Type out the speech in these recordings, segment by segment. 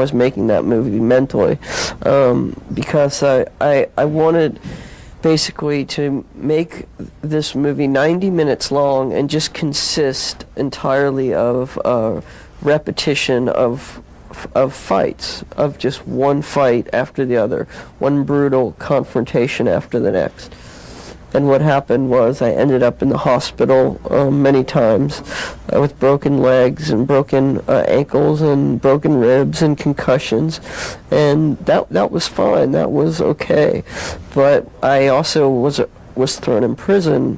was making that movie mentally, because I wanted basically to make this movie 90 minutes long and just consist entirely of repetition of fights, of just one fight after the other, one brutal confrontation after the next. And what happened was I ended up in the hospital many times with broken legs and broken ankles and broken ribs and concussions, and that was fine. That was okay. But I also was thrown in prison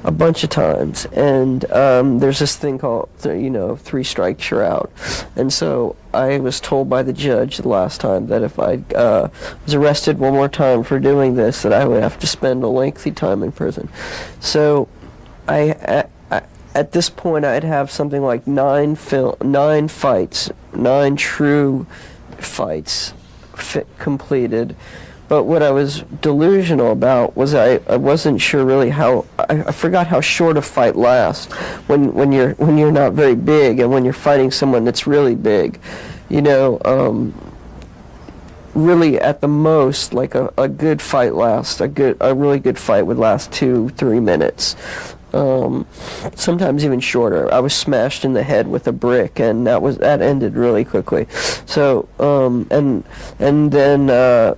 a bunch of times, and there's this thing called, 3 strikes you're out. And so I was told by the judge the last time that if I was arrested one more time for doing this, that I would have to spend a lengthy time in prison. So at this point I'd have something like 9 fights, 9 true fights completed. But what I was delusional about was I wasn't sure really how, I forgot how short a fight lasts when you're not very big and when you're fighting someone that's really big. Really at the most, like a good fight lasts, a really good fight would last 2-3 minutes. Sometimes even shorter. I was smashed in the head with a brick, and that ended really quickly. So and then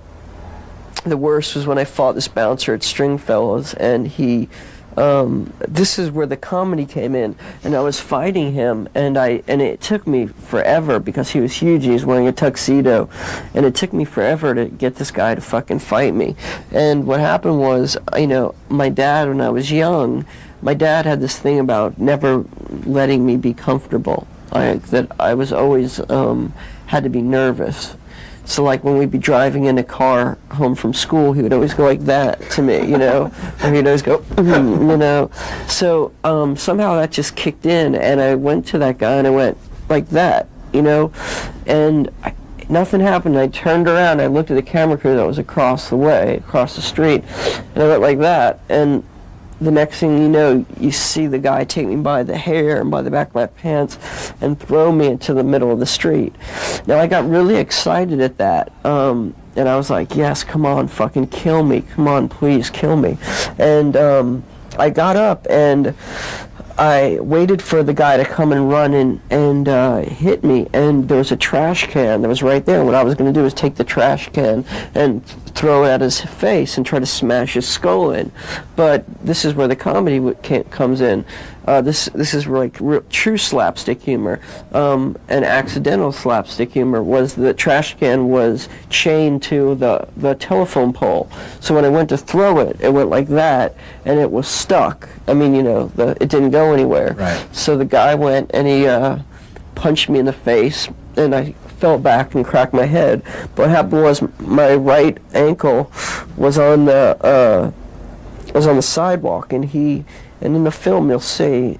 the worst was when I fought this bouncer at Stringfellows, and he, this is where the comedy came in, and I was fighting him, and it took me forever because he was huge, he was wearing a tuxedo, and it took me forever to get this guy to fucking fight me. And what happened was, my dad, when I was young, my dad had this thing about never letting me be comfortable, that I was always, had to be nervous. So like when we'd be driving in a car home from school, he would always go like that to me, or he'd always go, So somehow that just kicked in, and I went to that guy and I went like that, and nothing happened. I turned around, I looked at the camera crew that was across the street, and I went like that, and the next thing you know, you see the guy take me by the hair and by the back of my pants and throw me into the middle of the street. Now, I got really excited at that, and I was like, yes, come on, fucking kill me. Come on, please, kill me. And I got up, and I waited for the guy to come and run and hit me, and there was a trash can that was right there. What I was going to do was take the trash can and throw it at his face and try to smash his skull in. But this is where the comedy comes in. This is like true slapstick humor. And accidental slapstick humor was the trash can was chained to the telephone pole. So when I went to throw it, it went like that, and it was stuck. I mean, it didn't go anywhere. Right. So the guy went and he punched me in the face, and I fell back and cracked my head. But what happened was my right ankle was on the sidewalk, and in the film you'll see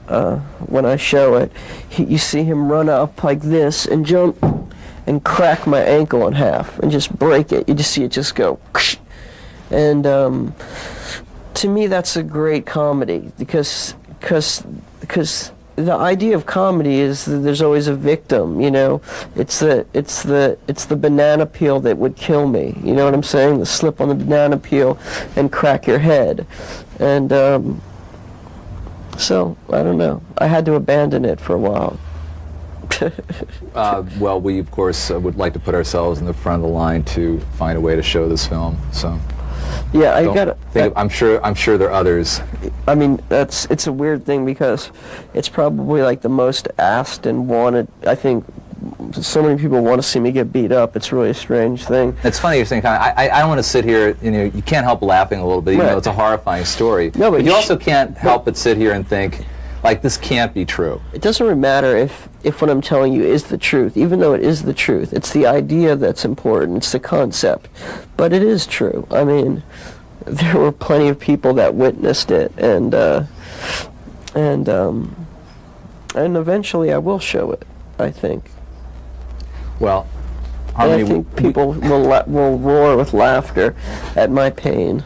when I show it, you see him run up like this and jump and crack my ankle in half and just break it. You just see it just go, and to me that's a great comedy because the idea of comedy is that there's always a victim, It's the banana peel that would kill me. You know what I'm saying? The slip on the banana peel and crack your head. And so I don't know. I had to abandon it for a while. Well, we of course would like to put ourselves in the front of the line to find a way to show this film. So. Yeah, I got it. I'm sure there are others. I mean, it's a weird thing because it's probably like the most asked and wanted. I think so many people want to see me get beat up. It's really a strange thing. It's funny you're saying. I don't want to sit here. You can't help laughing a little bit, even though it's a horrifying story. No, but you also can't help but sit here and think, like, this can't be true. It doesn't really matter if what I'm telling you is the truth, even though it is the truth. It's the idea that's important. It's the concept. But it is true. I mean, there were plenty of people that witnessed it, and eventually I will show it, I think. Well, I think people will roar with laughter at my pain.